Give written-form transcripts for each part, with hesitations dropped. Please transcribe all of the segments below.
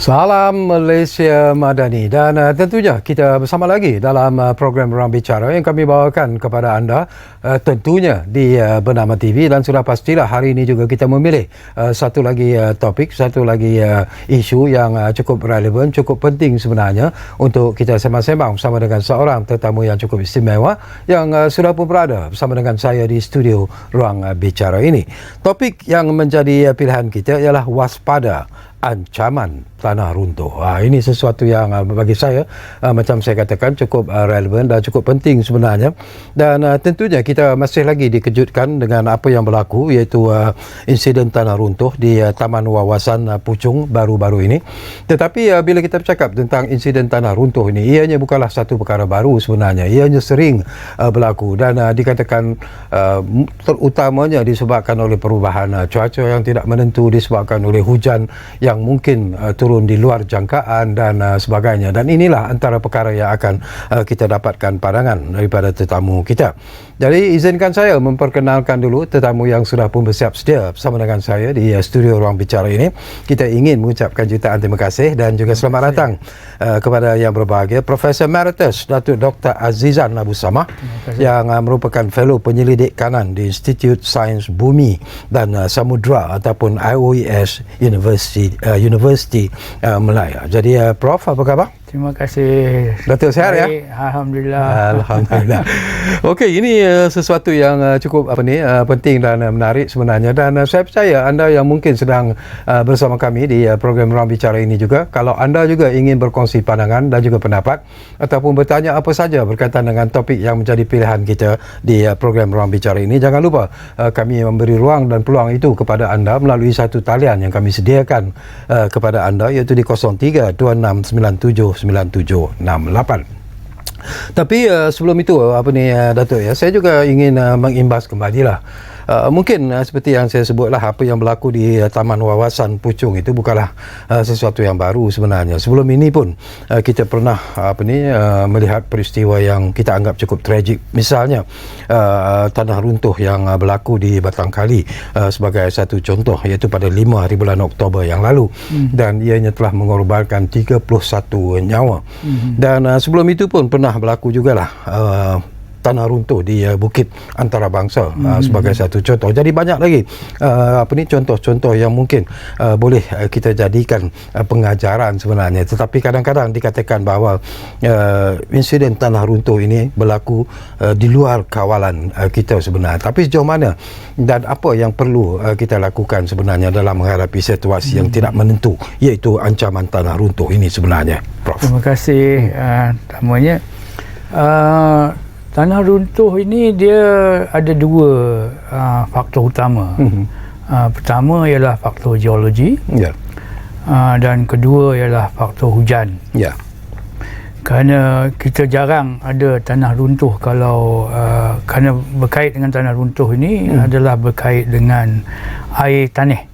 Salam Malaysia Madani dan tentunya kita bersama lagi dalam program Ruang Bicara yang kami bawakan kepada anda tentunya di Bernama TV, dan sudah pastilah hari ini juga kita memilih satu lagi topik, satu lagi isu yang cukup relevan, cukup penting sebenarnya untuk kita sembang-sembang bersama dengan seorang tetamu yang cukup istimewa yang sudah pun berada bersama dengan saya di studio Ruang Bicara ini. Topik yang menjadi pilihan kita ialah waspada ancaman tanah runtuh. Ini sesuatu yang bagi saya macam saya katakan cukup relevan dan cukup penting sebenarnya, dan tentunya kita masih lagi dikejutkan dengan apa yang berlaku, iaitu insiden tanah runtuh di Taman Wawasan Puchong baru-baru ini. Tetapi bila kita bercakap tentang insiden tanah runtuh ini, ianya bukanlah satu perkara baru sebenarnya, ianya sering berlaku dan dikatakan terutamanya disebabkan oleh perubahan cuaca yang tidak menentu, disebabkan oleh hujan yang mungkin turun di luar jangkaan dan sebagainya. Dan inilah antara perkara yang akan kita dapatkan pandangan daripada tetamu kita. Jadi izinkan saya memperkenalkan dulu tetamu yang sudah pun bersiap sedia bersama dengan saya di studio Ruang Bicara ini. Kita ingin mengucapkan jutaan terima kasih dan juga selamat datang kepada yang berbahagia Profesor Emeritus Datuk Dr. Azizan Abu Samah yang merupakan fellow penyelidik kanan di Institut Sains Bumi dan Samudra ataupun IOES University Melaya. Jadi Prof, apa khabar? Terima kasih. Datuk sihat ya? Alhamdulillah. Alhamdulillah. Okey, ini sesuatu yang cukup penting dan menarik sebenarnya, dan saya percaya anda yang mungkin sedang bersama kami di program Ruang Bicara ini juga, kalau anda juga ingin berkongsi pandangan dan juga pendapat ataupun bertanya apa saja berkaitan dengan topik yang menjadi pilihan kita di program Ruang Bicara ini, jangan lupa kami memberi ruang dan peluang itu kepada anda melalui satu talian yang kami sediakan kepada anda, iaitu di 0326979768. Tapi sebelum itu Datuk ya, saya juga ingin mengimbas kembalilah. Mungkin seperti yang saya sebutlah, apa yang berlaku di Taman Wawasan Puchong itu bukanlah sesuatu yang baru sebenarnya. Sebelum ini pun kita pernah melihat peristiwa yang kita anggap cukup tragik. Misalnya tanah runtuh yang berlaku di Batangkali sebagai satu contoh, iaitu pada 5 hari bulan Oktober yang lalu, dan ianya telah mengorbankan 31 nyawa. Dan sebelum itu pun pernah berlaku jugalah tanah runtuh di Bukit Antarabangsa sebagai satu contoh. Jadi banyak lagi contoh-contoh yang mungkin boleh kita jadikan pengajaran sebenarnya. Tetapi kadang-kadang dikatakan bahawa insiden tanah runtuh ini berlaku di luar kawalan kita sebenarnya. Tapi sejauh mana dan apa yang perlu kita lakukan sebenarnya dalam menghadapi situasi yang tidak menentu, iaitu ancaman tanah runtuh ini sebenarnya, Prof? Terima kasih tamunya. Tanah runtuh ini dia ada dua faktor utama. Pertama ialah faktor geologi, dan kedua ialah faktor hujan. Kerana kita jarang ada tanah runtuh kalau kerana berkait dengan tanah runtuh ini adalah berkait dengan air tanah.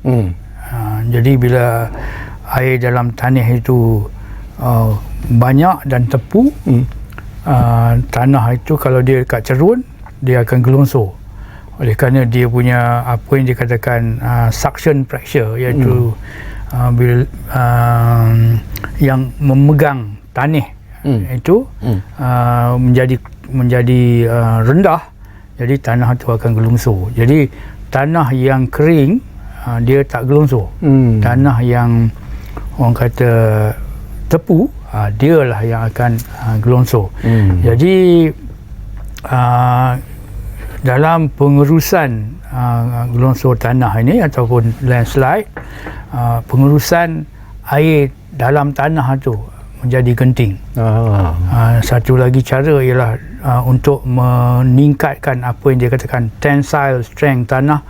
Jadi bila air dalam tanah itu banyak dan tepu, tanah itu kalau dia dekat cerun, dia akan gelongsor oleh kerana dia punya apa yang dikatakan suction pressure, iaitu yang memegang tanah itu menjadi rendah, jadi tanah itu akan gelongsor. Jadi tanah yang kering dia tak gelongsor. Tanah yang orang kata tepu, dialah yang akan gelongsor. Jadi dalam pengurusan gelongsor tanah ini ataupun landslide, pengurusan air dalam tanah itu menjadi genting. Satu lagi cara ialah untuk meningkatkan apa yang dia katakan tensile strength tanah,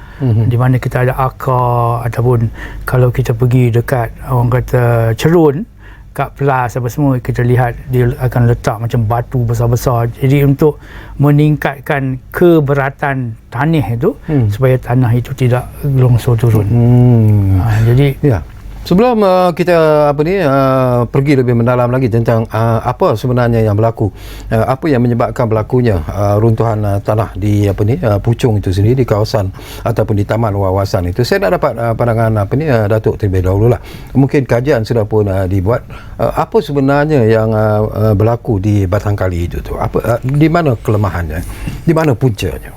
di mana kita ada akar, ataupun kalau kita pergi dekat orang kata cerun kat pelas apa semua, kita lihat dia akan letak macam batu besar-besar. Jadi untuk meningkatkan keberatan tanah itu supaya tanah itu tidak gelongsor turun. Jadi Sebelum kita pergi lebih mendalam lagi tentang apa sebenarnya yang berlaku, apa yang menyebabkan berlakunya runtuhan tanah di Puchong itu sendiri, di kawasan ataupun di taman wawasan itu, saya nak dapat pandangan Datuk terlebih dahulu lah. Mungkin kajian sudah pun dibuat. Apa sebenarnya yang berlaku di Batang Kali itu tu? Di mana kelemahannya? Di mana puncanya?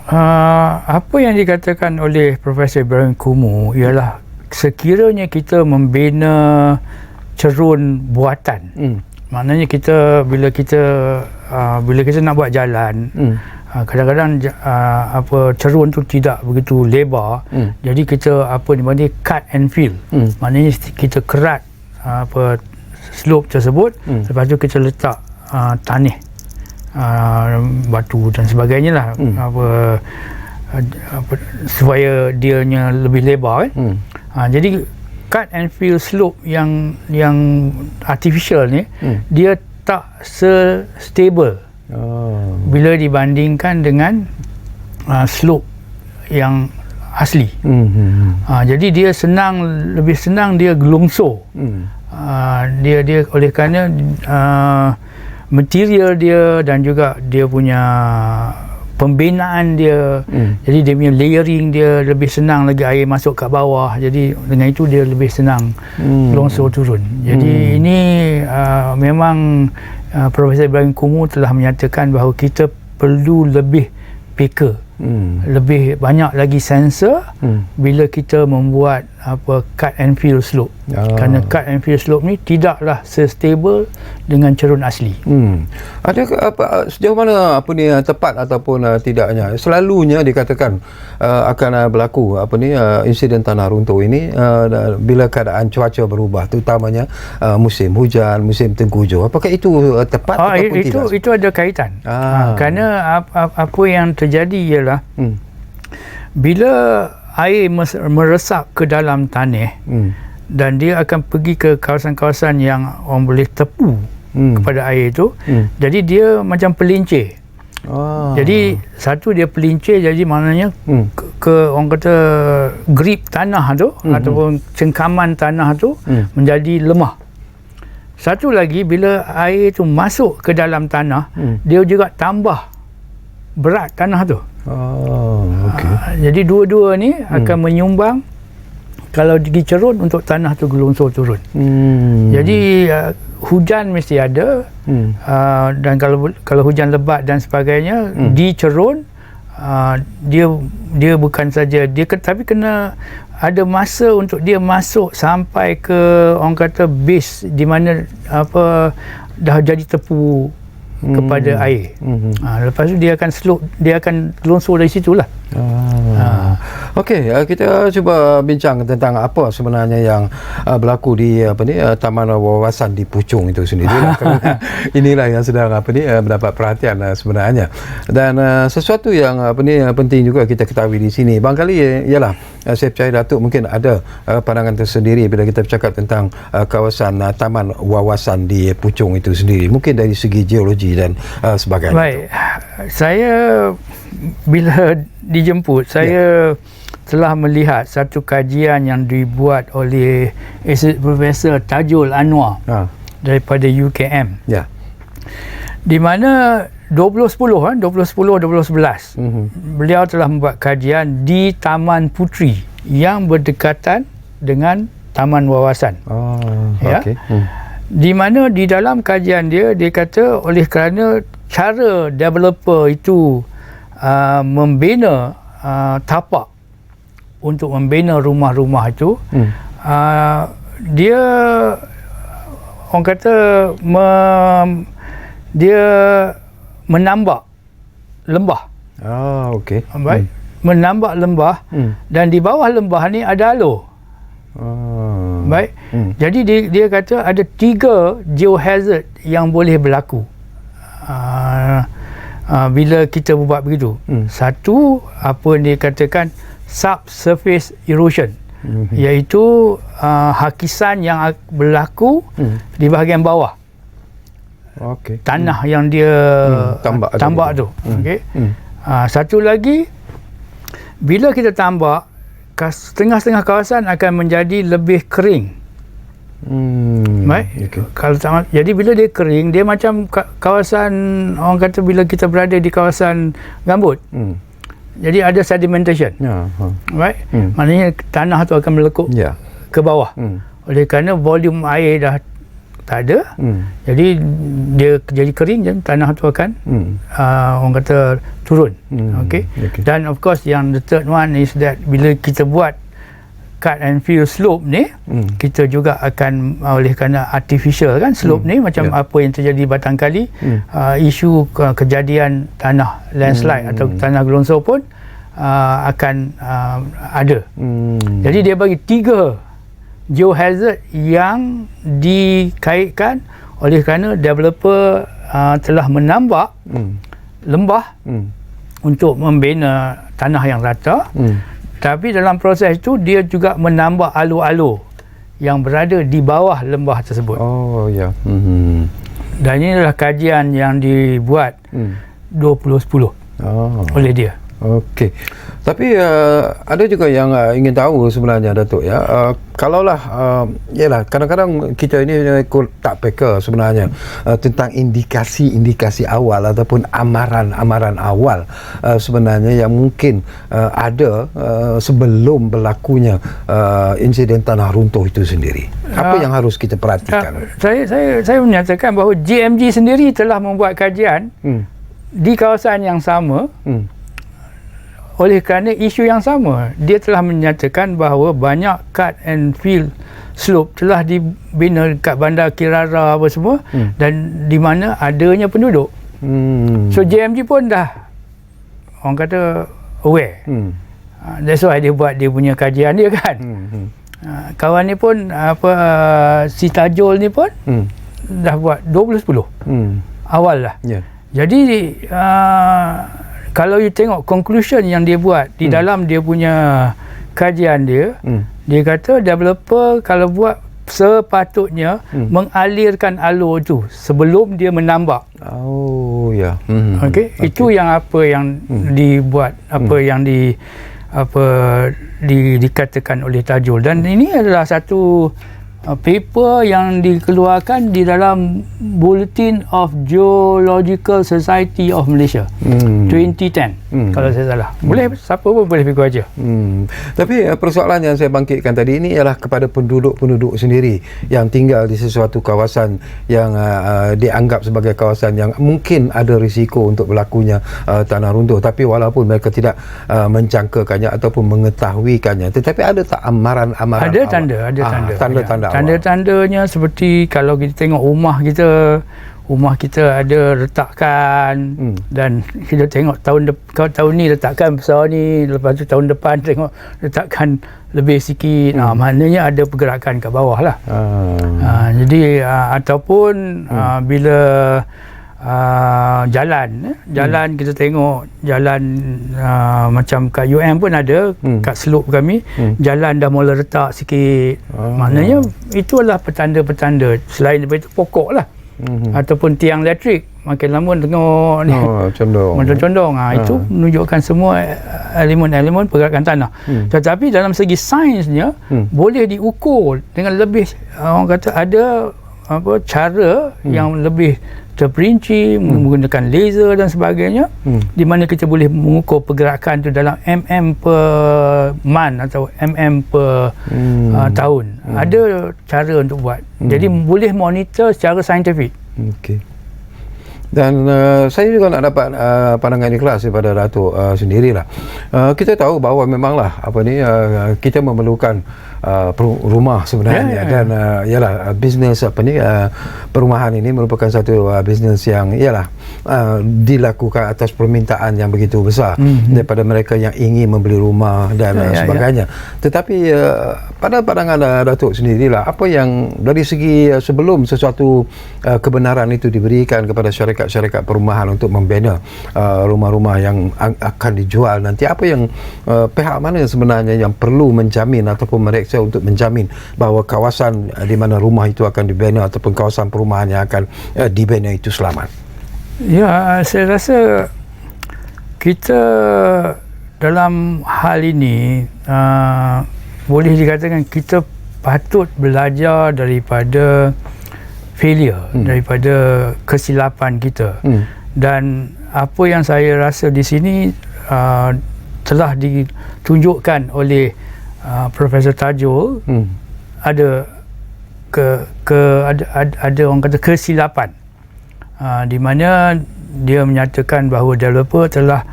Apa yang dikatakan oleh Profesor Ibrahim Kumu ialah sekiranya kita membina cerun buatan, maknanya bila kita nak buat jalan, kadang-kadang cerun tu tidak begitu lebar, jadi kita cut and fill, maknanya kita kerat slope tersebut, lepas tu kita letak tanah, batu dan sebagainya lah, supaya dianya lebih lebar kan. Jadi cut and fill slope yang artificial ni, dia tak stable bila dibandingkan dengan slope yang asli. Jadi dia lebih senang dia gelongsor. Dia oleh kerana material dia dan juga dia punya pembinaan dia, jadi dia punya layering dia lebih senang lagi, air masuk kat bawah, jadi dengan itu dia lebih senang longsor turun. Jadi ini memang Profesor Ibrahim Kumu telah menyatakan bahawa kita perlu lebih peka, lebih banyak lagi sensor bila kita membuat cut and fill slope. Kerana cut and fill slope ni tidaklah stable dengan cerun asli. Ada sejauh mana tepat ataupun tidaknya? Selalunya dikatakan akan berlaku insiden tanah runtuh ini bila keadaan cuaca berubah, terutamanya musim hujan, musim tengkujuh. Apakah itu tepat ataupun tidak? Itu ada kaitan. Kerana apa yang terjadi ialah bila air meresap ke dalam tanah, dan dia akan pergi ke kawasan-kawasan yang orang boleh tepu kepada air itu, jadi dia macam pelincir. Jadi satu dia pelincir, jadi maknanya ke orang kata grip tanah tu ataupun cengkaman tanah tu menjadi lemah. Satu lagi, bila air tu masuk ke dalam tanah, dia juga tambah berat tanah tu. Jadi dua-dua ni akan menyumbang kalau dicerun untuk tanah tu gelongsor turun. Jadi hujan mesti ada, dan kalau hujan lebat dan sebagainya, dicerun, dia bukan saja dia tapi kena ada masa untuk dia masuk sampai ke orang kata base di mana dah jadi tepu kepada air. Lepas tu dia akan slope, dia akan longsor dari situlah. Okey, kita cuba bincang tentang apa sebenarnya yang berlaku di taman wawasan di Puchong itu sendiri. Inilah yang sedang mendapat perhatian sebenarnya. Dan sesuatu yang penting juga kita ketahui di sini, barangkali ialah saya percaya Datuk mungkin ada pandangan tersendiri bila kita bercakap tentang kawasan taman wawasan di Puchong itu sendiri, mungkin dari segi geologi dan sebagainya. Baik, saya bila dijemput, saya telah melihat satu kajian yang dibuat oleh Profesor Tajul Anwar daripada UKM, di mana 2010, 2011 beliau telah membuat kajian di Taman Puteri yang berdekatan dengan Taman Wawasan. Di mana di dalam kajian dia kata oleh kerana cara developer itu membina tapak untuk membina rumah-rumah itu, dia orang kata dia menambak lembah. Baik, menambak lembah, dan di bawah lembah ni ada alur. Baik. Jadi dia kata ada 3 geohazard yang boleh berlaku bila kita buat begitu. Satu, apa yang dikatakan subsurface erosion, iaitu hakisan yang berlaku di bahagian bawah tanah yang dia tambak tu. Satu lagi, bila kita tambak, setengah-setengah kawasan akan menjadi lebih kering Baik. Okay. Kalau tak, jadi bila dia kering, dia macam kawasan, orang kata bila kita berada di kawasan gambut. Jadi ada sedimentation. Right? Maknanya tanah tu akan melekuk ke bawah. Oleh kerana volume air dah tak ada. Jadi dia jadi kering je, tanah tu akan orang kata turun. Okay? Dan of course yang the third one is that bila kita buat cut and fill slope ni, kita juga akan oleh kerana artificial kan slope ni, macam apa yang terjadi batang kali, isu kejadian tanah landslide atau tanah gelongsor pun akan ada. Jadi dia bagi 3 geohazard yang dikaitkan oleh kerana developer telah menambak lembah untuk membina tanah yang rata. Tapi dalam proses itu dia juga menambah alur-alur yang berada di bawah lembah tersebut. Dan ini adalah kajian yang dibuat 2010 oleh dia. Okey. Tapi ada juga yang ingin tahu sebenarnya Datuk ya. Kalaulah yalah kadang-kadang kita ini ikut tak peka sebenarnya tentang indikasi awal ataupun amaran awal sebenarnya yang mungkin ada sebelum berlakunya insiden tanah runtuh itu sendiri. Apa yang harus kita perhatikan? Saya menyatakan bahawa GMG sendiri telah membuat kajian di kawasan yang sama. Oleh kerana isu yang sama, dia telah menyatakan bahawa banyak cut and fill slope telah dibina dekat bandar Kirara apa semua, dan di mana adanya penduduk. So JMG pun dah orang kata aware. That's why dia buat dia punya kajian dia kan. Kawan ni pun si Tajul ni pun dah buat 2010 awal lah. Jadi kalau you tengok conclusion yang dia buat di dalam dia punya kajian dia, dia kata developer kalau buat sepatutnya mengalirkan alur tu sebelum dia menambak. Okey, itu yang apa yang dibuat, apa yang dikatakan oleh Tajul, dan ini adalah satu paper yang dikeluarkan di dalam Bulletin of Geological Society of Malaysia 2010 kalau saya salah. Boleh siapa pun boleh pergi baca. Tapi persoalan yang saya bangkitkan tadi ini ialah kepada penduduk-penduduk sendiri yang tinggal di sesuatu kawasan yang dianggap sebagai kawasan yang mungkin ada risiko untuk berlakunya tanah runtuh, tapi walaupun mereka tidak mencangkakannya ataupun mengetahuikannya, tetapi ada tak amaran-amaran ada tanda-tanda tanda-tandanya seperti kalau kita tengok rumah kita ada retakan, dan kita tengok tahun ni retakan besar ni, lepas tu tahun depan tengok retakan lebih sikit, maknanya ada pergerakan kat bawah lah. Jadi ataupun bila jalan kita tengok jalan macam kat UM pun ada, kat slope kami jalan dah mula retak sikit, maknanya itu adalah petanda-petanda. Selain daripada itu pokok lah, ataupun tiang elektrik makin lama tengok ni condong. Itu menunjukkan semua elemen-elemen pergerakan tanah. Tetapi dalam segi sainsnya boleh diukur dengan lebih, orang kata ada cara yang lebih terperinci, menggunakan laser dan sebagainya, di mana kita boleh mengukur pergerakan tu dalam mm per month atau mm per tahun. Ada cara untuk buat. Jadi boleh monitor secara saintifik. Dan saya juga nak dapat pandangan ikhlas daripada Datuk sendirilah. Kita tahu bahawa memanglah kita memerlukan rumah sebenarnya, dan ialah bisnes perumahan ini merupakan satu bisnes yang ialah dilakukan atas permintaan yang begitu besar daripada mereka yang ingin membeli rumah dan sebagainya. Tetapi pada pandangan Datuk sendirilah, apa yang dari segi sebelum sesuatu kebenaran itu diberikan kepada syarikat perumahan untuk membina rumah-rumah yang akan dijual nanti, apa yang pihak mana sebenarnya yang perlu menjamin ataupun mereka untuk menjamin bahawa kawasan di mana rumah itu akan dibina ataupun kawasan perumahan yang akan dibina itu selamat? Ya, saya rasa kita dalam hal ini boleh dikatakan kita patut belajar daripada failure, daripada kesilapan kita. Dan apa yang saya rasa di sini telah ditunjukkan oleh Profesor Tajul, ada ada orang kata kesilapan, di mana dia menyatakan bahawa developer telah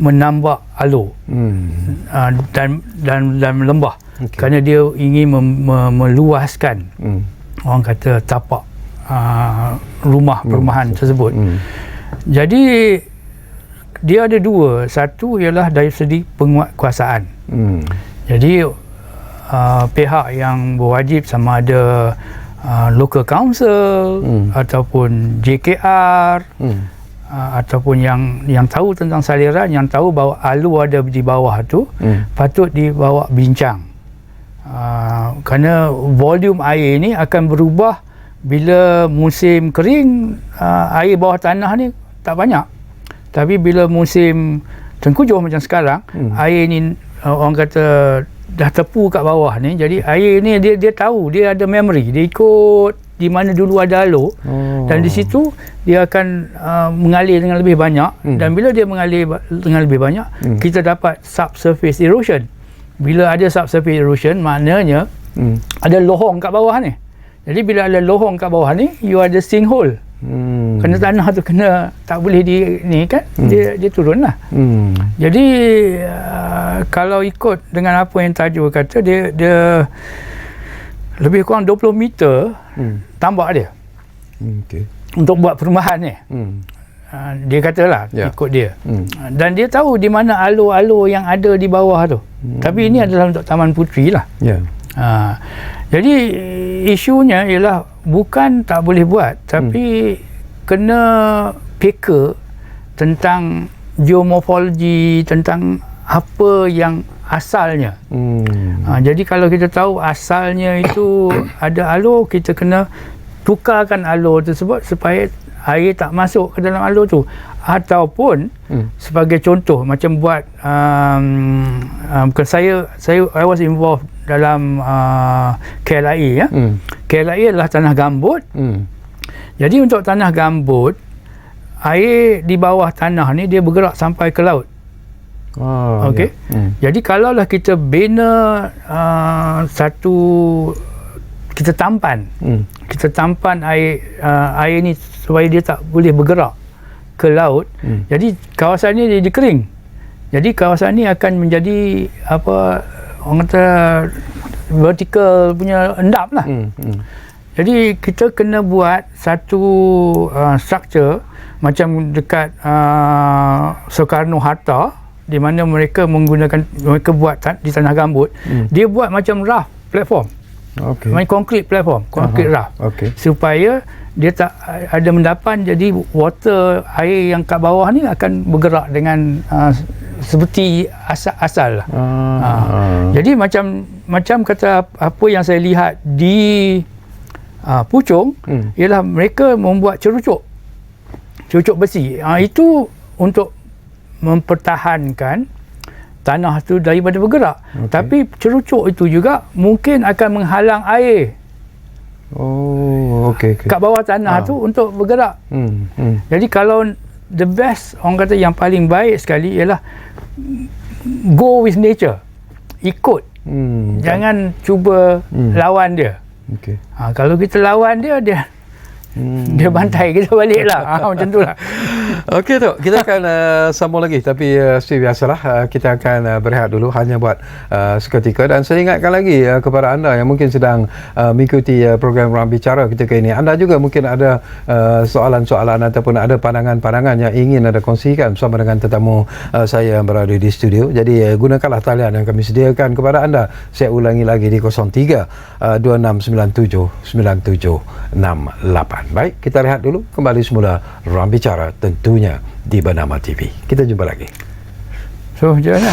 menambah alur dan lembah, kerana dia ingin meluaskan orang kata tapak perumahan tersebut. Jadi dia ada dua, satu ialah dari segi penguatkuasaan. Jadi pihak yang berwajib, sama ada local council ataupun JKR, ataupun yang tahu tentang saliran, yang tahu bahawa alur ada di bawah tu, patut dibawa bincang. Kerana volume air ni akan berubah bila musim kering. Air bawah tanah ni tak banyak, tapi bila musim tengkujuh macam sekarang, air ni orang kata dah tepu kat bawah ni. Jadi air ni dia tahu, dia ada memory, dia ikut di mana dulu ada alur, dan di situ dia akan mengalir dengan lebih banyak. Dan bila dia mengalir dengan lebih banyak, kita dapat subsurface erosion. Bila ada subsurface erosion, maknanya ada lohong kat bawah ni. Jadi bila ada lohong kat bawah ni, you ada sinkhole. Kena tanah tu kena, tak boleh ni kan, dia turun lah. Jadi kalau ikut dengan apa yang Tajul kata, dia lebih kurang 20 meter tambak dia untuk buat perumahan ni. Dia katalah ikut dia. Dan dia tahu di mana alur-alur yang ada di bawah tu. Tapi ini adalah untuk Taman Puteri lah. Jadi isunya ialah bukan tak boleh buat, tapi kena peka tentang geomorfologi, tentang apa yang asalnya. Jadi kalau kita tahu asalnya itu ada alur, kita kena tukarkan alur tersebut supaya air tak masuk ke dalam alur tu. Ataupun sebagai contoh, macam buat bukan I was involved dalam KLIA ya. KLIA adalah tanah gambut. Jadi untuk tanah gambut, air di bawah tanah ni dia bergerak sampai ke laut. Okey. Jadi kalaulah kita bina satu, kita tampan air ni supaya dia tak boleh bergerak ke laut. Jadi kawasan ni dia kering. Jadi kawasan ni akan menjadi apa orang kata vertical punya endap lah. Jadi kita kena buat satu structure macam dekat Soekarno-Hatta, di mana mereka buat di tanah gambut. Dia buat macam raft platform. Macam concrete platform, concrete raft. Supaya dia tak ada mendapan, jadi water air yang kat bawah ni akan bergerak dengan seperti asal lah. Jadi macam kata apa yang saya lihat di Puchong, ialah mereka membuat cerucuk besi. Itu untuk mempertahankan tanah tu daripada bergerak. Tapi cerucuk itu juga mungkin akan menghalang air kat bawah tanah tu untuk bergerak. Jadi kalau the best, orang kata yang paling baik sekali ialah go with nature, ikut. Jangan cuba lawan dia. Kalau kita lawan dia dia bantai kita balik lah. Macam tu lah. Okey Tok, kita akan sambung lagi, tapi seperti biasalah kita akan berehat dulu hanya buat seketika. Dan saya ingatkan lagi kepada anda yang mungkin sedang mengikuti program Ruang Bicara ketika ini, anda juga mungkin ada soalan-soalan ataupun ada pandangan-pandangan yang ingin anda kongsikan bersama dengan tetamu saya yang berada di studio. Jadi gunakanlah talian yang kami sediakan kepada anda. Saya ulangi lagi di 03 2697 9768. Baik, kita rehat dulu. Kembali semula Ruang Bicara, tentunya di Bernama TV. Kita jumpa lagi. So, jangan.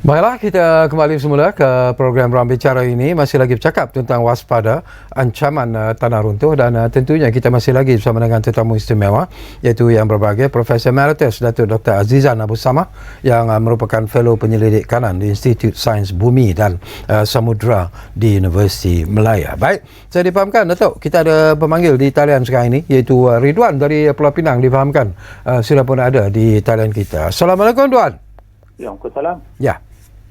Baiklah, kita kembali semula ke program Ruang Bicara ini. Masih lagi bercakap tentang waspada ancaman tanah runtuh dan tentunya kita masih lagi bersama dengan tetamu istimewa iaitu yang berbahagia Profesor Emeritus Datuk Dr. Azizan Abu Samah yang merupakan Fellow Penyelidik Kanan di Institut Sains Bumi dan Samudra di Universiti Malaya. Baik, saya difahamkan Datuk, kita ada pemanggil di talian sekarang ini iaitu Ridwan dari Pulau Pinang, difahamkan sudah pun ada di talian kita. Assalamualaikum Tuan. Waalaikumsalam. Ya.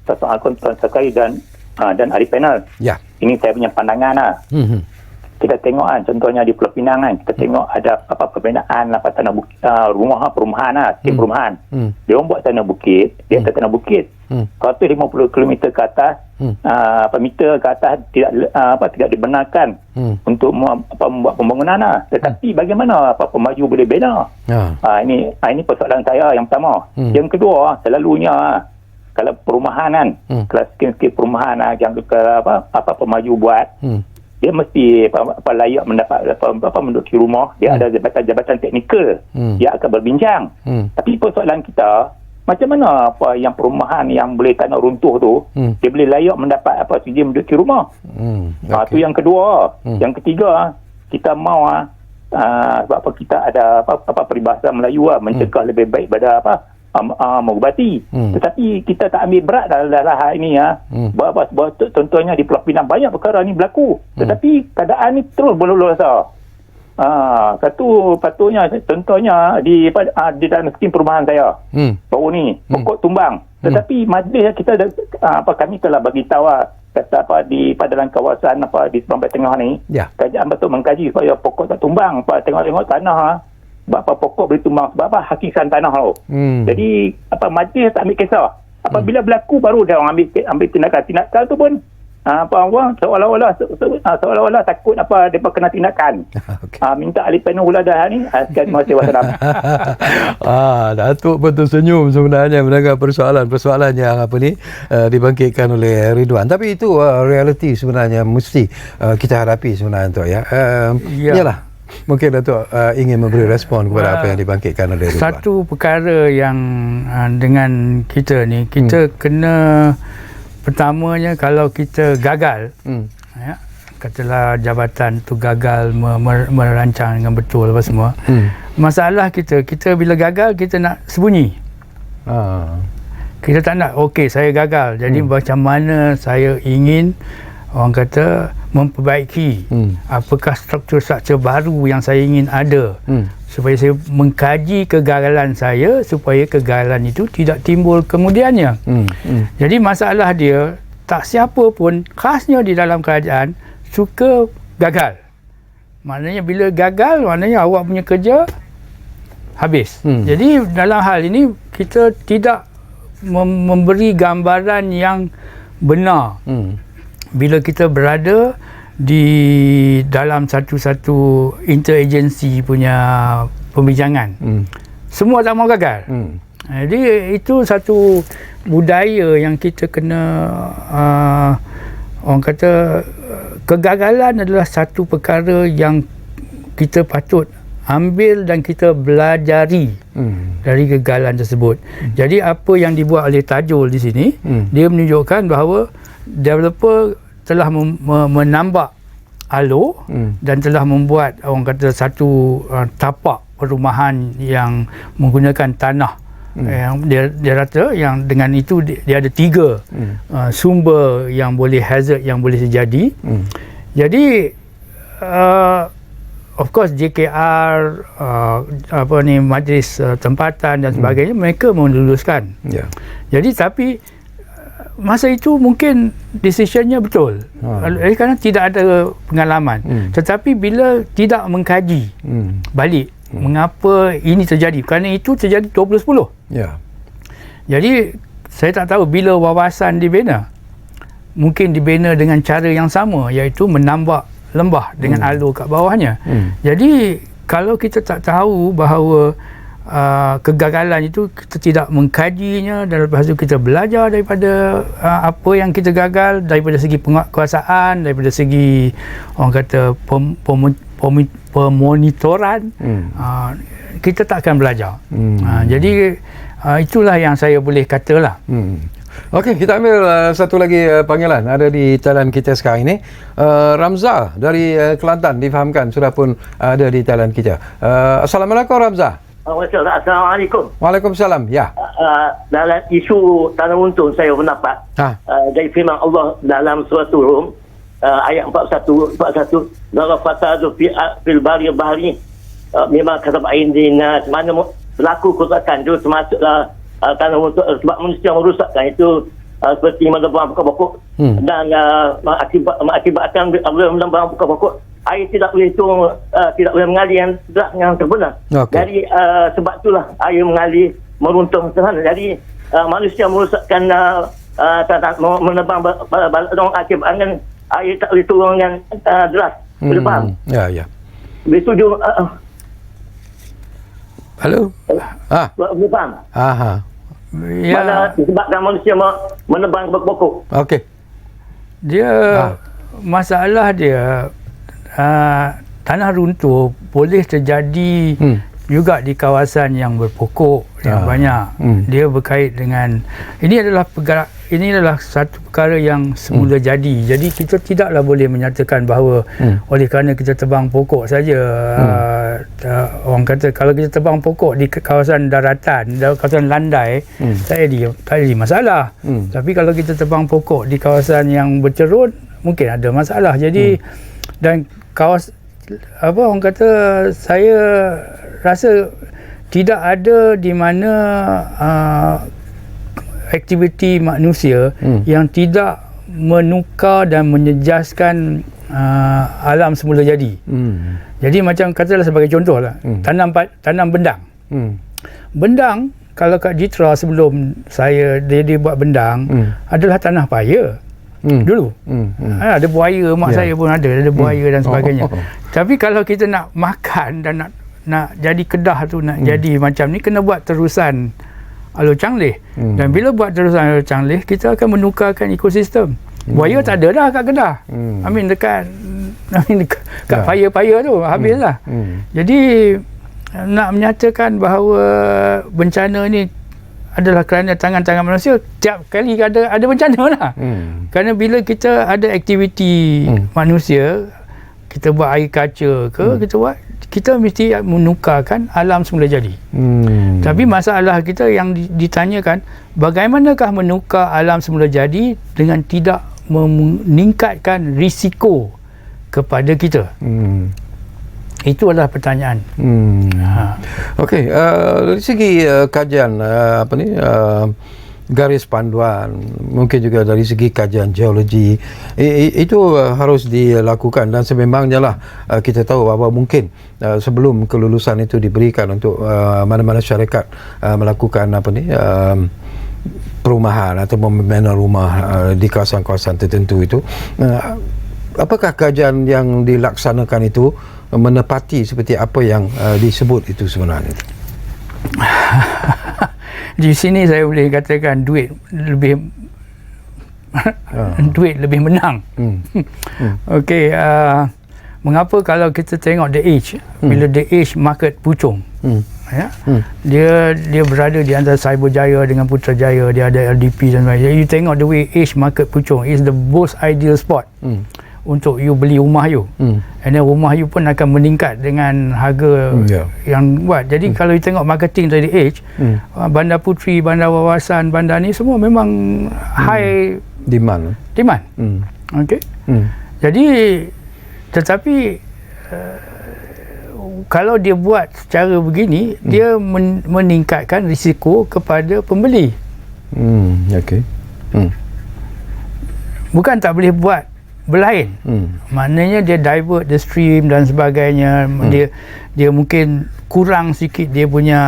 Assalamualaikum Tuan Sakai dan ahli panel. Ya. Ini saya punya pandangan lah. Kita tengok contohnya di Pulau Pinang kita tengok ada perbinaan tanah bukit, perumahan tim perumahan. Dia orang buat tanah bukit, dia atas tanah bukit. 150 km ke atas, meter ke atas tidak dibenarkan untuk membuat pembangunan Tetapi bagaimana pemaju boleh bina? Ini persoalan saya yang pertama. Yang kedua, selalunya kalau perumahan kalau skil perumahan yang pemaju buat, dia mesti layak mendapat menduduki rumah, dia ada jabatan teknikal, dia akan berbincang. Tapi persoalan kita, macam mana yang perumahan yang boleh tanah runtuh tu, dia boleh layak mendapat sijil menduduki rumah. Itu yang kedua. Yang ketiga, kita mau sebab kita ada peribahasa Melayu mencegah lebih baik pada mengubati. Tetapi kita tak ambil berat dalam hal ini contohnya di Pulau Pinang banyak perkara ni berlaku. Tetapi keadaan ni terus berlalu. Satu patutnya contohnya di dalam skim perumahan saya baru ni pokok tumbang. Tetapi majlis kita kami telah bagi tahu kata di dalam kawasan di Serambi Tengah ni, kerajaan betul mengkaji supaya pokok tak tumbang. Tengok-tengok tanah berapa pokok boleh tumbang sebab hakikat tanah tu. Jadi majlis tak ambil kisah. Apabila berlaku baru dia orang ambil tindakan tu pun seolah-olah takut depa kena tindakan. Minta ahli panel dah ni. Terima kasih. Wassalam. Datuk pun tersenyum sebenarnya mendengar persoalan yang dibangkitkan oleh Ridwan. Tapi itu realiti sebenarnya mesti kita hadapi sebenarnya tu ya. Yalah. Mungkin Datuk ingin memberi respon kepada apa yang dibangkitkan oleh Ridwan. Satu perkara yang dengan kita ni, kita kena pertamanya kalau kita gagal, katalah jabatan tu gagal merancang dengan betul apa semua, masalah kita bila gagal kita nak sembunyi. Kita tak nak, okey saya gagal, jadi macam mana saya ingin orang kata memperbaiki apakah struktur-struktur baru yang saya ingin ada supaya saya mengkaji kegagalan saya supaya kegagalan itu tidak timbul kemudiannya. Jadi masalah dia tak siapa pun khasnya di dalam kerajaan suka gagal. Maknanya bila gagal maknanya awak punya kerja habis. Jadi dalam hal ini kita tidak memberi gambaran yang benar. Bila kita berada di dalam satu-satu interagency punya pembincangan, semua tak mau gagal. Jadi itu satu budaya yang kita kena orang kata kegagalan adalah satu perkara yang kita patut ambil dan kita belajari dari kegagalan tersebut. Jadi apa yang dibuat oleh Tajul di sini, dia menunjukkan bahawa developer telah menambah alur dan telah membuat orang kata satu tapak perumahan yang menggunakan tanah yang dia rata yang dengan itu dia ada 3 sumber yang boleh hazard yang boleh terjadi. Jadi of course JKR majlis tempatan dan sebagainya mereka meluluskan. Jadi tapi masa itu mungkin decisionnya betul kerana tidak ada pengalaman. Tetapi bila tidak mengkaji balik mengapa ini terjadi, kerana itu terjadi 2010. Jadi saya tak tahu bila wawasan dibina, mungkin dibina dengan cara yang sama, iaitu menambah lembah dengan alur kat bawahnya. Jadi kalau kita tak tahu bahawa kegagalan itu kita tidak mengkajinya dan lepas itu kita belajar daripada apa yang kita gagal daripada segi penguasaan, daripada segi orang kata pemonitoran, kita tak akan belajar. Jadi itulah yang saya boleh katalah. Okey, kita ambil satu lagi panggilan ada di talian kita sekarang ini. Ramza dari Kelantan difahamkan sudah pun ada di talian kita. Assalamualaikum Ramza. Assalamualaikum. Waalaikumsalam. Ya. Dalam isu tanah untung saya pendapat dari firman Allah dalam surah Rum ayat 41 dalam fasadu fil bahri memang kata Indina mana berlaku kerosakan itu termasuklah tanah untung sebab manusia merosakkan itu seperti menebang pokok-pokok dan mengakibatkan apabila menebang pokok-pokok air tidak boleh tidak boleh mengalir yang terbenar. Jadi sebab itulah air mengalir meruntuh ke sana. Jadi manusia merosakkan menebang balong akibatkan air tak boleh turun yang deras. Boleh faham? Ya. Begitu juga Halo. boleh faham? Ya. Mana disebabkan manusia menebang pokok. Okey. Dia masalah dia tanah runtuh boleh terjadi juga di kawasan yang berpokok yang banyak. Dia berkait dengan ini adalah satu perkara yang semula jadi. Jadi kita tidaklah boleh menyatakan bahawa oleh kerana kita tebang pokok saja orang kata kalau kita tebang pokok di kawasan daratan, kawasan landai tak ada masalah. Tapi kalau kita tebang pokok di kawasan yang bercerun mungkin ada masalah. Jadi dan orang kata saya rasa tidak ada di mana aktiviti manusia yang tidak menukar dan menyejaskan alam semula jadi. Jadi macam katalah sebagai contohlah tanam bendang. Bendang kalau kat Jitra sebelum dia buat bendang adalah tanah paya. Dulu ada buaya, mak saya pun ada buaya dan sebagainya. Tapi kalau kita nak makan dan nak jadi kedah tu, nak jadi macam ni, kena buat terusan Alor Changleh. Dan bila buat terusan Alor Changleh, kita akan menukarkan ekosistem. Buaya tak ada dah kat Kedah. Dekat paya-paya tu habislah. Jadi nak menyatakan bahawa bencana ni adalah kerana tangan-tangan manusia, tiap kali ada bencana lah. Kerana bila kita ada aktiviti manusia, kita buat agriculture ke, kita mesti menukarkan alam semula jadi. Tapi masalah kita yang ditanyakan, bagaimanakah menukar alam semula jadi dengan tidak meningkatkan risiko kepada kita? Itu adalah pertanyaan. Okey, dari segi kajian garis panduan, mungkin juga dari segi kajian geologi, itu harus dilakukan dan sememangnya lah kita tahu bahawa mungkin sebelum kelulusan itu diberikan untuk mana-mana syarikat melakukan perumahan atau membina rumah di kawasan-kawasan tertentu itu, apakah kajian yang dilaksanakan itu menepati seperti apa yang disebut itu sebenarnya? Di sini saya boleh katakan duit lebih menang. Okey, mengapa kalau kita tengok The Age, bila The Age market pucung, dia berada di antara Cyberjaya dengan Putrajaya, dia ada LDP dan sebagainya. You tengok the way Age market pucung is the most ideal spot untuk you beli rumah you. And then rumah you pun akan meningkat dengan harga yang buat. Jadi kalau you tengok marketing dari Age, Bandar Puteri, Bandar Wawasan, bandar ni semua memang high demand. Okey. Jadi tetapi kalau dia buat secara begini, dia meningkatkan risiko kepada pembeli. Okey. Bukan tak boleh buat berlain. Maknanya dia divert the stream dan sebagainya. Dia mungkin kurang sikit dia punya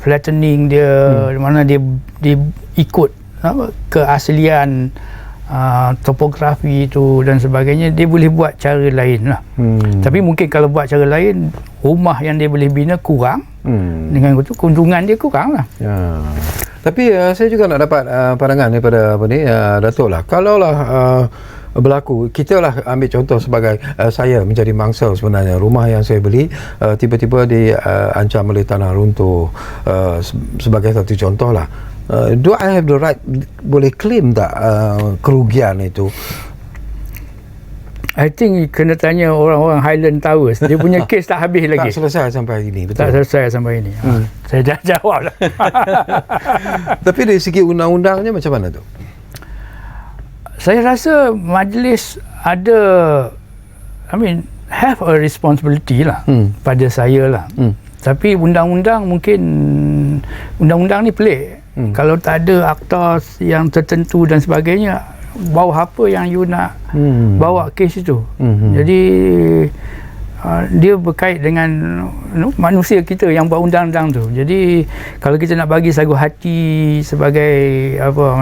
flattening dia, mana dia ikut keaslian topografi itu dan sebagainya. Dia boleh buat cara lain lah. Tapi mungkin kalau buat cara lain, rumah yang dia boleh bina kurang, dengan itu keuntungan dia kurang lah. Tapi saya juga nak dapat pandangan daripada Datuk lah. Kalaulah berlaku, kita lah ambil contoh sebagai saya menjadi mangsa sebenarnya, rumah yang saya beli tiba-tiba diancam oleh tanah runtuh, sebagai satu contoh lah. Do I have the right, boleh claim tak kerugian itu? I think kena tanya orang-orang Highland Towers. Dia punya kes tak habis lagi. Tak selesai sampai hari ini, betul? Tak selesai sampai ini. Saya dah jawab lah. Tapi dari segi undang-undangnya macam mana tu? Saya rasa majlis ada, have a responsibility lah pada saya lah. Tapi undang-undang ni pelik. Kalau tak ada akta yang tertentu dan sebagainya, bawah apa yang you nak bawa kes itu. Jadi dia berkait dengan manusia kita yang buat undang-undang tu. Jadi kalau kita nak bagi sagu hati sebagai apa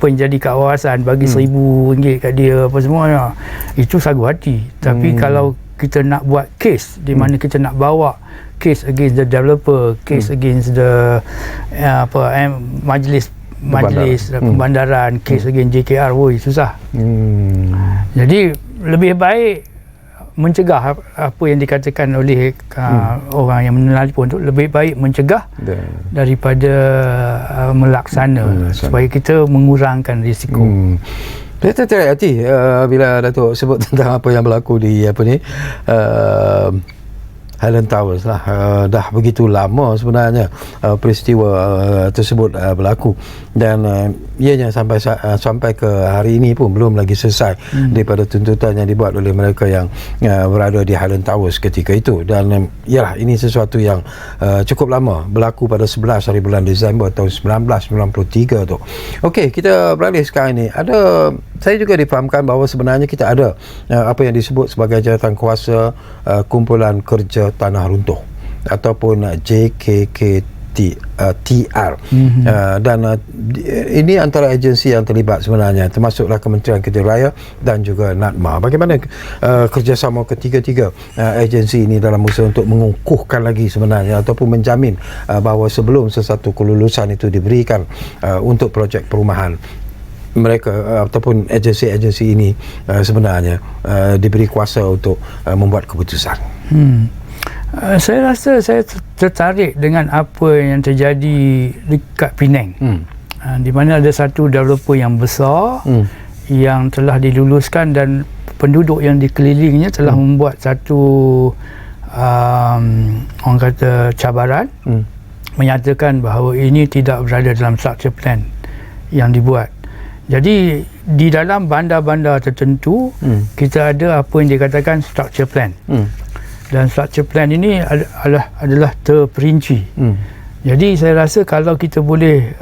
yang jadi kawasan, bagi RM1,000 kat dia apa semuanya, itu sagu hati. Tapi kalau kita nak buat kes di mana kita nak bawa case against the developer, case against the majlis pembandaran, case against JKR, susah. Jadi lebih baik mencegah apa yang dikatakan oleh orang yang menelpon tu, lebih baik mencegah daripada melaksana supaya kita mengurangkan risiko. Saya tertarik hati bila Datuk sebut tentang apa yang berlaku di Highland Towers lah. Dah begitu lama sebenarnya peristiwa tersebut berlaku, dan ianya sampai ke hari ini pun belum lagi selesai daripada tuntutan yang dibuat oleh mereka yang berada di Highland Towers ketika itu. Dan ialah ini sesuatu yang cukup lama, berlaku pada 11 hari bulan Disember tahun 1993 tu. Okey, kita beralih sekarang ini. Saya juga difahamkan bahawa sebenarnya kita ada apa yang disebut sebagai jawatan kuasa kumpulan kerja tanah runtuh ataupun JKKTR. Dan ini antara agensi yang terlibat sebenarnya, termasuklah Kementerian Kerja Raya dan juga NADMA. Bagaimana kerjasama ketiga-tiga agensi ini dalam usaha untuk mengukuhkan lagi sebenarnya ataupun menjamin bahawa sebelum sesuatu kelulusan itu diberikan untuk projek perumahan, mereka ataupun agensi-agensi ini sebenarnya diberi kuasa untuk membuat keputusan. Saya rasa saya tertarik dengan apa yang terjadi dekat Penang, di mana ada satu developer yang besar yang telah diluluskan, dan penduduk yang dikelilingnya telah membuat satu orang kata cabaran, menyatakan bahawa ini tidak berada dalam structure plan yang dibuat. Jadi di dalam bandar-bandar tertentu kita ada apa yang dikatakan structure plan, dan structure plan ini adalah terperinci. Jadi saya rasa kalau kita boleh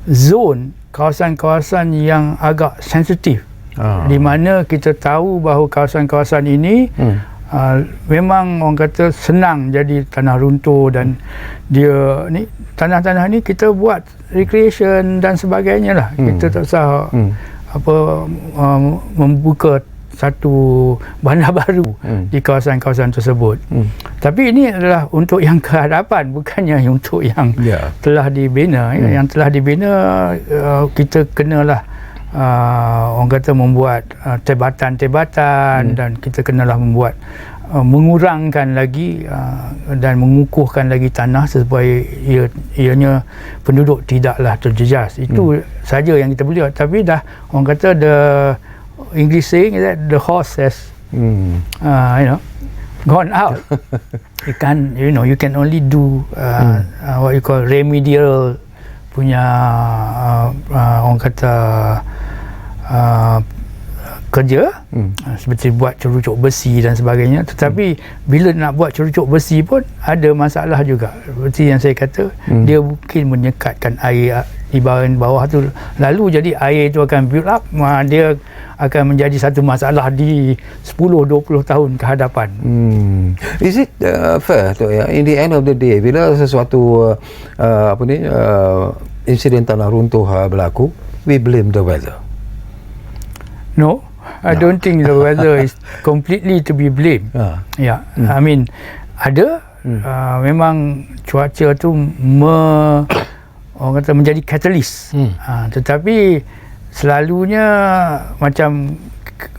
zone kawasan-kawasan yang agak sensitif, di mana kita tahu bahawa kawasan-kawasan ini memang orang kata senang jadi tanah runtuh, dan dia ni tanah-tanah ni kita buat recreation dan sebagainya lah. Kita tak usah membuka satu bandar baru di kawasan-kawasan tersebut. Tapi ini adalah untuk yang kehadapan, bukannya untuk yang telah dibina. Yang telah dibina kita kenalah orang kata membuat tebatan-tebatan, dan kita kenalah membuat mengurangkan lagi dan mengukuhkan lagi tanah supaya ianya penduduk tidaklah terjejas. Itu saja yang kita boleh. Tapi dah orang kata English saying is that the horse has gone out. You can only do what you call remedial punya orang kata kerja, seperti buat cerucuk besi dan sebagainya. Tetapi bila nak buat cerucuk besi pun ada masalah juga. Seperti yang saya kata, dia mungkin menyekatkan air di bawah tu, lalu jadi air itu akan build up, dia akan menjadi satu masalah di 10-20 tahun ke hadapan. Is it fair tu ya, in the end of the day, bila sesuatu insiden tanah runtuh berlaku, we blame the weather? No, I don't think the weather is completely to be blamed. I mean, ada memang cuaca tu orang kata menjadi catalyst. Tetapi selalunya macam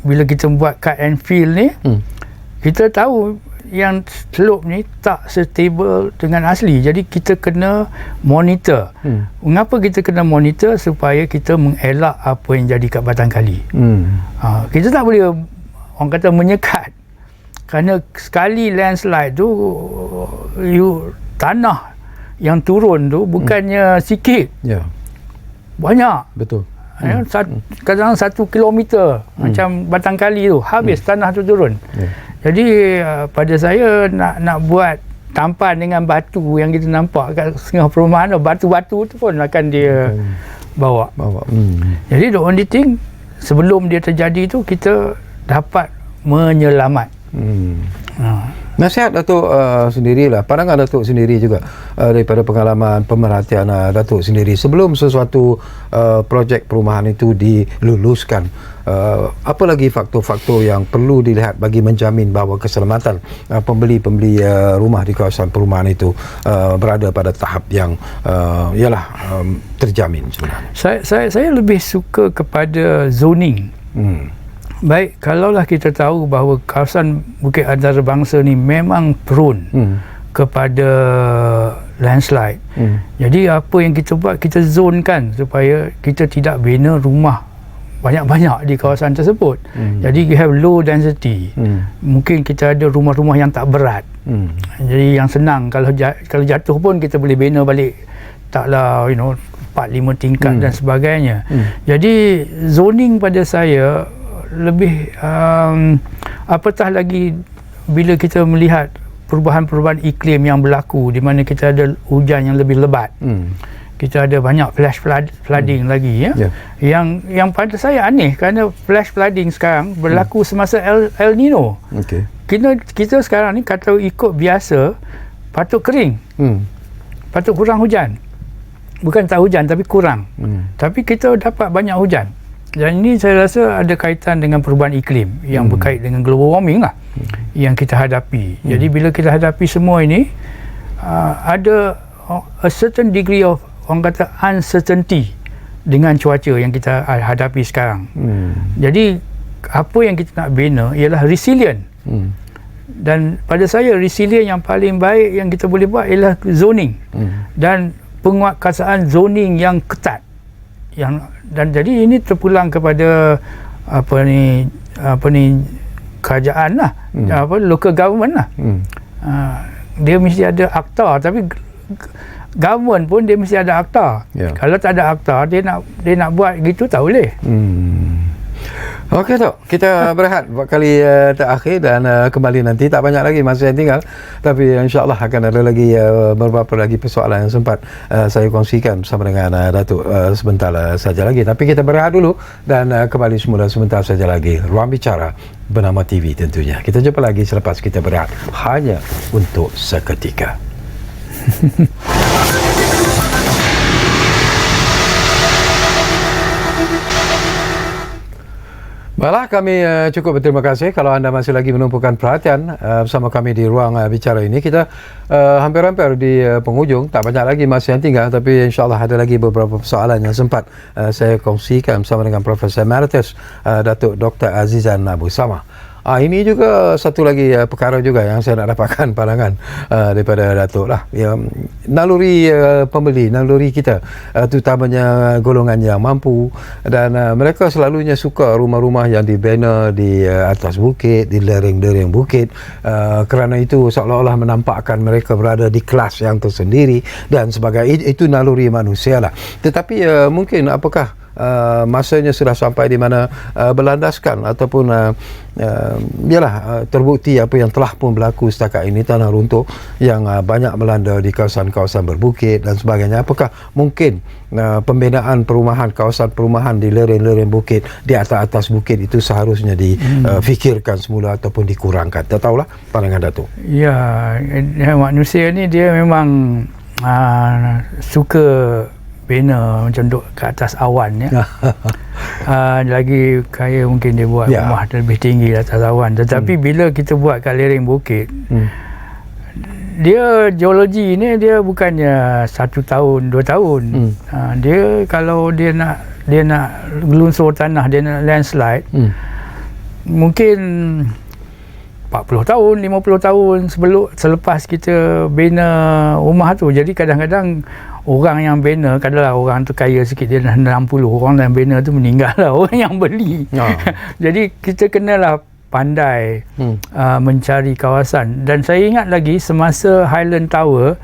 bila kita buat cut and fill ni, kita tahu yang slope ni tak stable dengan asli. Jadi kita kena monitor. Mengapa kita kena monitor? Supaya kita mengelak apa yang jadi kat batang kali. Kita tak boleh orang kata menyekat. Kerana sekali landslide tu tanah yang turun tu bukannya sikit. Banyak. Betul. Kadang 1 kilometer macam batang kali tu habis tanah tu turun. Jadi pada saya nak buat tampan dengan batu yang kita nampak kat setengah perumahan tu, batu-batu tu pun akan dia bawa. Jadi the only thing sebelum dia terjadi tu kita dapat menyelamat. Nasihat Datuk sendirilah, pandangan Datuk sendiri juga daripada pengalaman pemerhatian Datuk sendiri sebelum sesuatu projek perumahan itu diluluskan, apa lagi faktor-faktor yang perlu dilihat bagi menjamin bahawa keselamatan pembeli-pembeli rumah di kawasan perumahan itu berada pada tahap yang terjamin sebenarnya? Saya lebih suka kepada zoning. Baik, kalaulah kita tahu bahawa kawasan Bukit Antarabangsa ni memang prone kepada landslide. Jadi apa yang kita buat, kita zonekan supaya kita tidak bina rumah banyak-banyak di kawasan tersebut. Jadi we have low density. Mungkin kita ada rumah-rumah yang tak berat. Jadi yang senang, kalau jatuh pun kita boleh bina balik. Taklah 4-5 tingkat dan sebagainya. Jadi zoning pada saya lebih apatah lagi bila kita melihat perubahan-perubahan iklim yang berlaku di mana kita ada hujan yang lebih lebat. Kita ada banyak flash flooding lagi yang pada saya aneh kerana flash flooding sekarang berlaku semasa El Nino. Kita sekarang ni kata ikut biasa patut kering. Patut kurang hujan. Bukan tak hujan tapi kurang. Tapi kita dapat banyak hujan. Dan ini saya rasa ada kaitan dengan perubahan iklim yang berkait dengan global warming lah yang kita hadapi. Jadi bila kita hadapi semua ini ada a certain degree of orang kata uncertainty dengan cuaca yang kita hadapi sekarang. Jadi apa yang kita nak bina ialah resilient. Dan pada saya resilient yang paling baik yang kita boleh buat ialah zoning dan penguatkuasaan zoning yang ketat. Dan jadi ini terpulang kepada apa ni kerajaan lah, local government lah. Dia mesti ada akta, tapi government pun dia mesti ada akta. Kalau tak ada akta, dia nak buat gitu tak boleh. Okey Tok, kita berehat buat kali terakhir dan kembali nanti. Tak banyak lagi masa yang tinggal, tapi insya-Allah akan ada lagi beberapa lagi persoalan yang sempat saya kongsikan bersama dengan Datuk sebentar saja lagi. Tapi kita berehat dulu dan kembali semula sebentar saja lagi. Ruang Bicara Bernama TV tentunya. Kita jumpa lagi selepas kita berehat hanya untuk seketika. Baiklah, kami cukup berterima kasih kalau anda masih lagi menumpukan perhatian bersama kami di Ruang Bicara ini. Kita hampir-hampir di penghujung, tak banyak lagi masa yang tinggal, tapi insyaAllah ada lagi beberapa persoalan yang sempat saya kongsikan bersama dengan Profesor Emeritus Datuk Dr. Azizan Abu Samah. Ini juga satu lagi perkara juga yang saya nak dapatkan pandangan daripada Datuk lah. Naluri pembeli, naluri kita, terutamanya golongan yang mampu, dan mereka selalunya suka rumah-rumah yang dibina di atas bukit, di lereng-lereng bukit, kerana itu seolah-olah menampakkan mereka berada di kelas yang tersendiri dan sebagainya. Itu naluri manusia lah. Tetapi mungkin apakah masanya sudah sampai di mana berlandaskan ataupun terbukti apa yang telah pun berlaku setakat ini, tanah runtuh yang banyak melanda di kawasan-kawasan berbukit dan sebagainya. Apakah mungkin pembinaan perumahan, kawasan perumahan di lereng-lereng bukit, di atas bukit itu seharusnya difikirkan semula ataupun dikurangkan? Tak tahulah pandangan Datuk. Ya, manusia ni dia memang suka bina macam duduk ke atas awan ya. Lagi kaya mungkin dia buat rumah lebih tinggi atas awan, tetapi bila kita buat kat lereng bukit, dia geologi ni dia bukannya 1 tahun 2 tahun. Dia kalau dia nak gelunsur tanah, dia nak landslide, mungkin 40 tahun, 50 tahun selepas kita bina rumah tu. Jadi kadang-kadang orang yang bina, katalah orang tu kaya sikit, dia dah 60, orang yang bina tu meninggal lah, orang yang beli. Jadi kita kenalah pandai mencari kawasan. Dan saya ingat lagi semasa Highland Tower,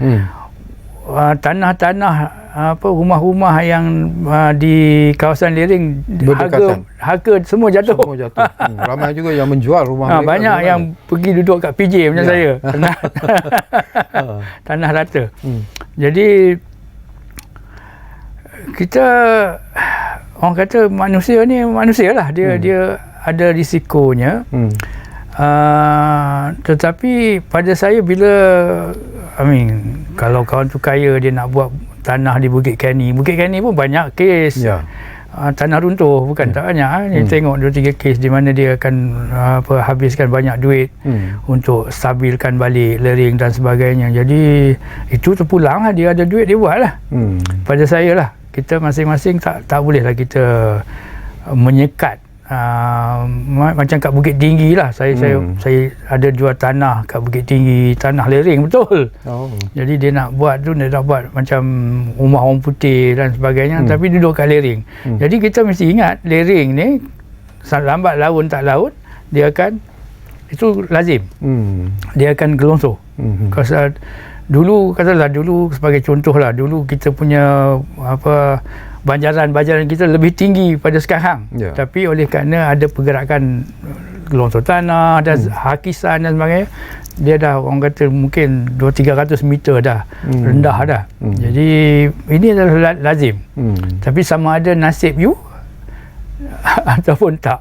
tanah-tanah rumah-rumah yang di kawasan Lering, harga semua jatuh. Ramai juga yang menjual rumah mereka. Banyak yang pergi duduk kat PJ macam saya. Tanah rata. Jadi kita, orang kata manusia ni manusia lah, dia ada risikonya. Tetapi pada saya, bila kalau kawan tu kaya, dia nak buat tanah di Bukit Kani pun banyak kes tanah runtuh, bukan tak banyak. Tengok 2-3 kes di mana dia akan habiskan banyak duit untuk stabilkan balik Lering dan sebagainya. Jadi itu terpulang lah, dia ada duit, dia buat lah. Pada saya lah, kita masing-masing tak bolehlah kita menyekat. Macam kat Bukit Tinggi lah, saya ada jual tanah kat Bukit Tinggi, tanah Lering betul. Jadi dia nak buat macam rumah orang putih dan sebagainya, tapi duduk kat Lering. Jadi kita mesti ingat, Lering ni lambat laun tak laun, dia akan, itu lazim, dia akan gelonsor. Dulu sebagai contoh lah, dulu kita punya banjaran kita lebih tinggi pada sekarang. Tapi oleh kerana ada pergerakan gelongsor tanah dan hakisan dan sebagainya, dia dah, orang kata mungkin 200-300 meter dah rendah dah. Jadi ini adalah lazim. Tapi sama ada nasib you ataupun tak.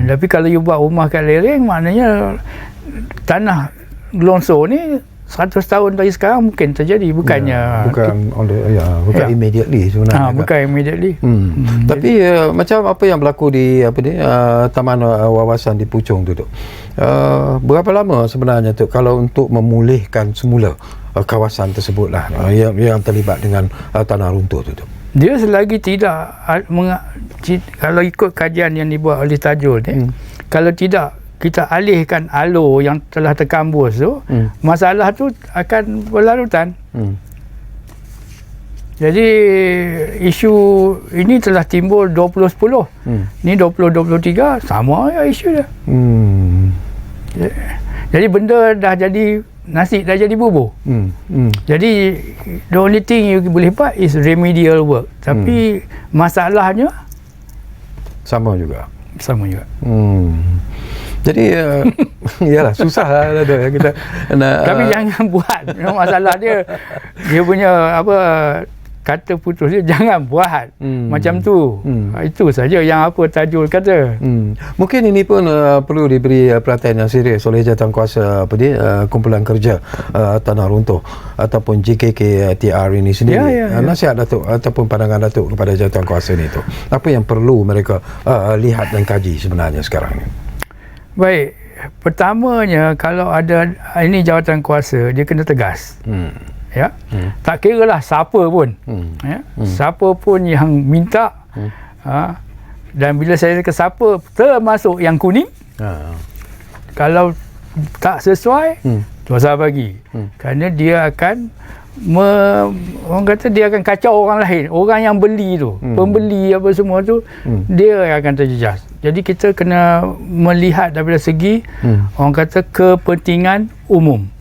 Tapi kalau you buat rumah kat Lering, maknanya tanah gelongsor ni 100 tahun dari sekarang mungkin terjadi, bukan immediately sebenarnya. Bukan immediately. Tapi macam apa yang berlaku di taman wawasan di Puchong tu, berapa lama sebenarnya tu kalau untuk memulihkan semula kawasan tersebut lah, yang terlibat dengan tanah runtuh tu? Dia selagi tidak, kalau ikut kajian yang dibuat oleh Tajul ni, kalau tidak kita alihkan alur yang telah terkambus tu, masalah tu akan berlarutan. Jadi isu ini telah timbul 2010. Ni 2023 sama ya isu dia. Jadi benda dah jadi nasi, dah jadi bubur. Jadi the only thing you boleh buat is remedial work. Tapi masalahnya sama juga. Jadi iyalah, susah lah kita nak, tapi jangan buat. Masalah dia punya kata putus dia, jangan buat macam tu. Itu saja yang Tajul kata. Mungkin ini pun perlu diberi perhatian yang serius oleh jawatankuasa kumpulan kerja tanah runtuh ataupun JKKTR ini sendiri. Nasihat Datuk ataupun pandangan Datuk kepada jawatankuasa ni tu, apa yang perlu mereka lihat dan kaji sebenarnya sekarang ni? Baik, pertamanya, kalau ada ini jawatan kuasa, dia kena tegas. Tak kira lah siapa pun, siapa pun yang minta, dan bila saya kata siapa, termasuk yang kuning, kalau tak sesuai, tuasa bagi. Kerana dia akan orang kata dia akan kacau orang lain, orang yang beli tu, pembeli apa semua tu, dia akan terjejas. Jadi kita kena melihat daripada segi orang kata kepentingan umum.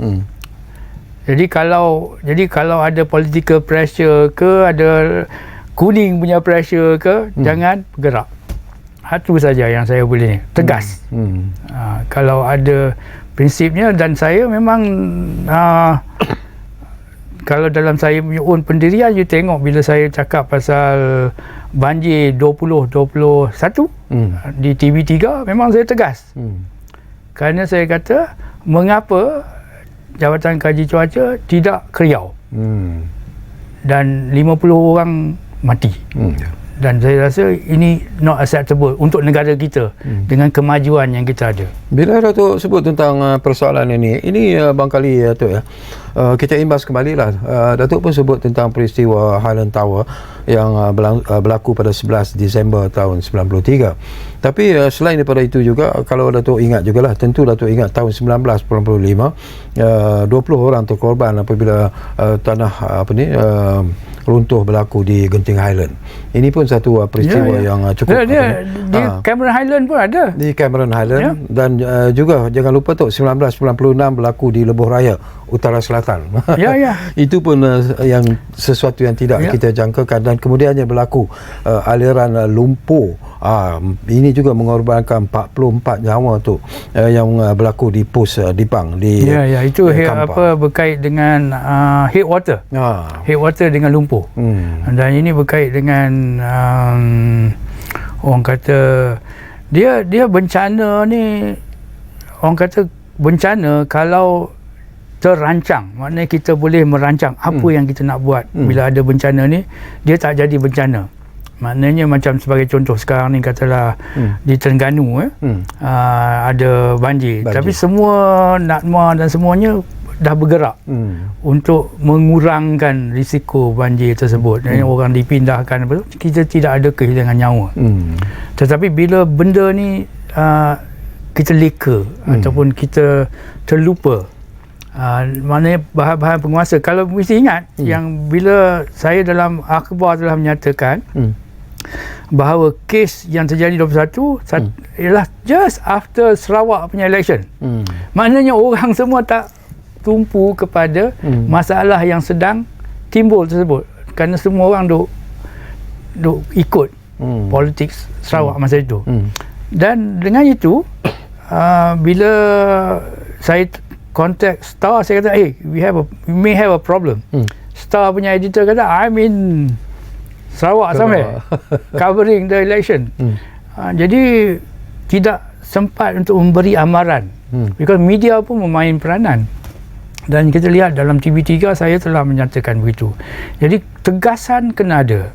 Jadi kalau ada political pressure ke, ada kuning punya pressure ke, jangan bergerak. Itu saja yang saya boleh tegas. Kalau ada prinsipnya, dan saya memang kalau dalam saya punya pendirian, you tengok bila saya cakap pasal banjir 2021 di TV3, memang saya tegas. Kerana saya kata, mengapa Jabatan Kaji Cuaca tidak keriau dan 50 orang mati. dan saya rasa ini not acceptable untuk negara kita dengan kemajuan yang kita ada. Bila Datuk sebut tentang persoalan ini bangkali Datuk ya, kita imbas kembalilah. Datuk pun sebut tentang peristiwa Highland Tower yang berlaku pada 11 Disember tahun 93. Tapi selain daripada itu juga, kalau Datuk ingat jugalah, tentu Datuk ingat tahun 1995 20 orang terkorban apabila tanah runtuh berlaku di Genting Highland. Ini pun satu peristiwa yang cukup di Cameron Highland pun ada. Di Cameron Highland dan juga jangan lupa tu 1996 berlaku di Lebuh Raya Utara Selatan. Itu pun yang sesuatu yang tidak kita jangkakan, dan kemudiannya berlaku aliran lumpur. Ini juga mengorbankan 44 nyawa tu yang berlaku di pos Dipang di itu berkait dengan headwater. Headwater dengan lumpur. Dan ini berkait dengan orang kata dia bencana ni, orang kata bencana kalau terancang, maknanya kita boleh merancang apa yang kita nak buat bila ada bencana ni, dia tak jadi bencana. Maknanya macam sebagai contoh sekarang ni, katalah di Terengganu ada banjir, tapi semua NADMA dan semuanya dah bergerak untuk mengurangkan risiko banjir tersebut. Orang dipindahkan, kita tidak ada kehilangan nyawa. Tetapi bila benda ni kita leka ataupun kita terlupa, maknanya bahan-bahan penguasa, kalau mesti ingat yang bila saya dalam akhbar telah menyatakan bahawa kes yang terjadi 21 ialah just after Sarawak punya election. Maknanya orang semua tak tumpu kepada masalah yang sedang timbul tersebut, kerana semua orang duk ikut politik Sarawak masa itu. Dan dengan itu bila saya contact Star, saya kata we may have a problem. Star punya editor kata I'm in Sarawak somewhere covering the election. Jadi tidak sempat untuk memberi amaran, because media pun memain peranan. Dan kita lihat dalam TV3 saya telah menyatakan begitu. Jadi tegasan kena ada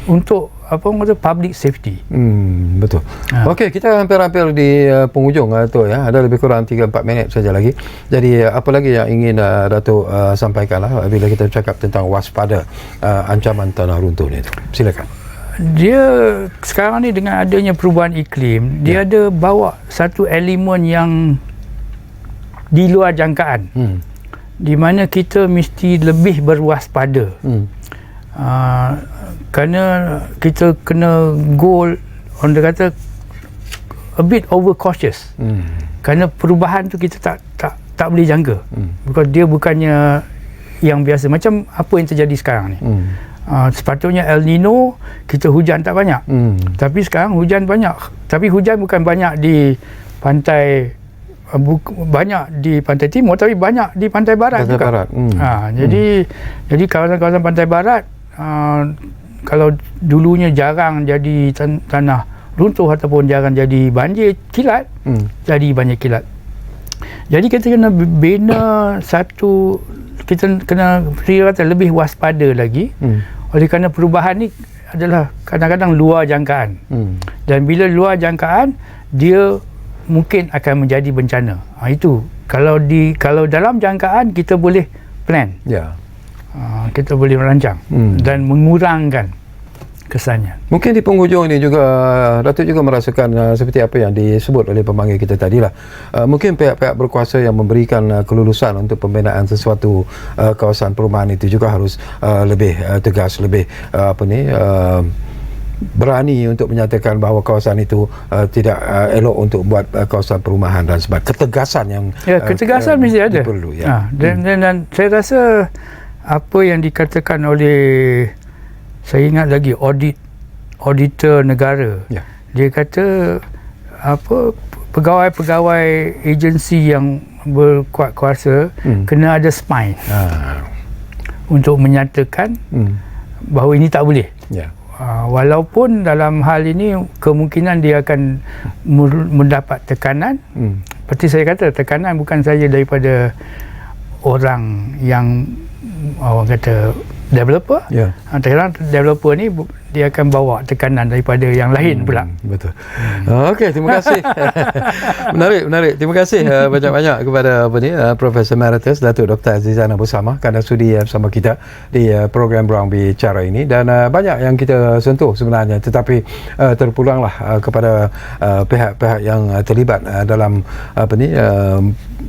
untuk public safety. Betul. Okey, kita hampir-hampir di penghujung tu ya. Ada lebih kurang 3-4 minit saja lagi. Jadi apa lagi yang ingin Datuk sampaikanlah bila kita cakap tentang waspada ancaman tanah runtuh ni tu. Silakan. Dia sekarang ni dengan adanya perubahan iklim, dia ada bawa satu elemen yang di luar jangkaan, di mana kita mesti lebih berwaspada. Kerana kita kena go, orang dia kata a bit over cautious. Kerana perubahan tu kita tak boleh jangka. Because dia bukannya yang biasa macam apa yang terjadi sekarang ni. Sepatutnya El Nino kita hujan tak banyak. Tapi sekarang hujan banyak. Tapi hujan bukan banyak di pantai, banyak di pantai timur, tapi banyak di pantai barat juga. Jadi kawasan-kawasan pantai barat, kalau dulunya jarang jadi tanah runtuh ataupun jarang jadi banjir kilat, jadi banjir kilat. Jadi kita kena bina satu, kita kena kata lebih waspada lagi. Oleh kerana perubahan ni adalah kadang-kadang luar jangkaan. Dan bila luar jangkaan, dia mungkin akan menjadi bencana. Itu kalau dalam jangkaan kita boleh plan. Kita boleh merancang dan mengurangkan kesannya. Mungkin di penghujung ini juga Datuk juga merasakan seperti apa yang disebut oleh pemanggil kita tadilah. Mungkin pihak-pihak berkuasa yang memberikan kelulusan untuk pembinaan sesuatu kawasan perumahan itu juga harus lebih tegas, lebih berani untuk menyatakan bahawa kawasan itu tidak elok untuk buat kawasan perumahan dan sebagainya. Ketegasan yang ketegasan mesti ada. Perlu, dan saya rasa apa yang dikatakan oleh, saya ingat lagi, auditor negara, dia kata pegawai-pegawai agensi yang berkuat kuasa kena ada spine untuk menyatakan bahawa ini tak boleh. Walaupun dalam hal ini kemungkinan dia akan mendapat tekanan. Seperti saya kata, tekanan bukan saja daripada orang yang orang kata developer. Kadang-kadang developer ni dia akan bawa tekanan daripada yang lain pula. Betul. Okey, terima kasih. menarik. Terima kasih banyak-banyak kepada Profesor Emeritus Datuk Dr. Azizan Abu Samah kerana sudi bersama kita di program Ruang Bicara ini, dan banyak yang kita sentuh sebenarnya, tetapi terpulanglah kepada pihak-pihak yang terlibat dalam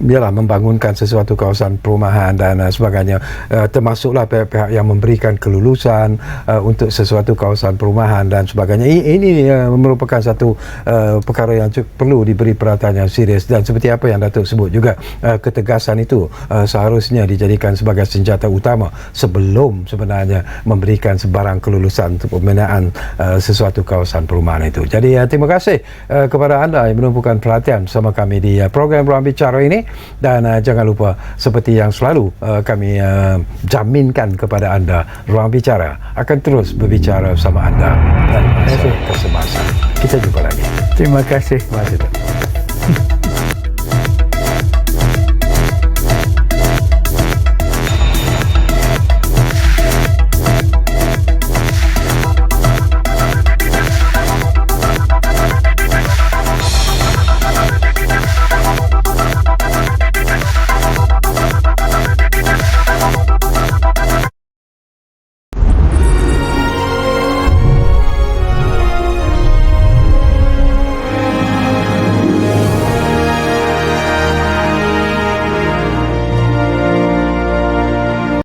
biarlah membangunkan sesuatu kawasan perumahan dan sebagainya, termasuklah pihak-pihak yang memberikan kelulusan untuk sesuatu kawasan perumahan dan sebagainya. Ini merupakan satu perkara yang perlu diberi perhatian yang serius, dan seperti apa yang Datuk sebut juga, ketegasan itu seharusnya dijadikan sebagai senjata utama sebelum sebenarnya memberikan sebarang kelulusan untuk pembinaan sesuatu kawasan perumahan itu. Jadi terima kasih kepada anda yang menumpukan perhatian bersama kami di program Ruang Bicara ini, dan jangan lupa, seperti yang selalu kami jaminkan kepada anda, Ruang Bicara akan terus berbicara bersama anda dan kesemasan. Kita jumpa lagi. Terima kasih. Terima kasih.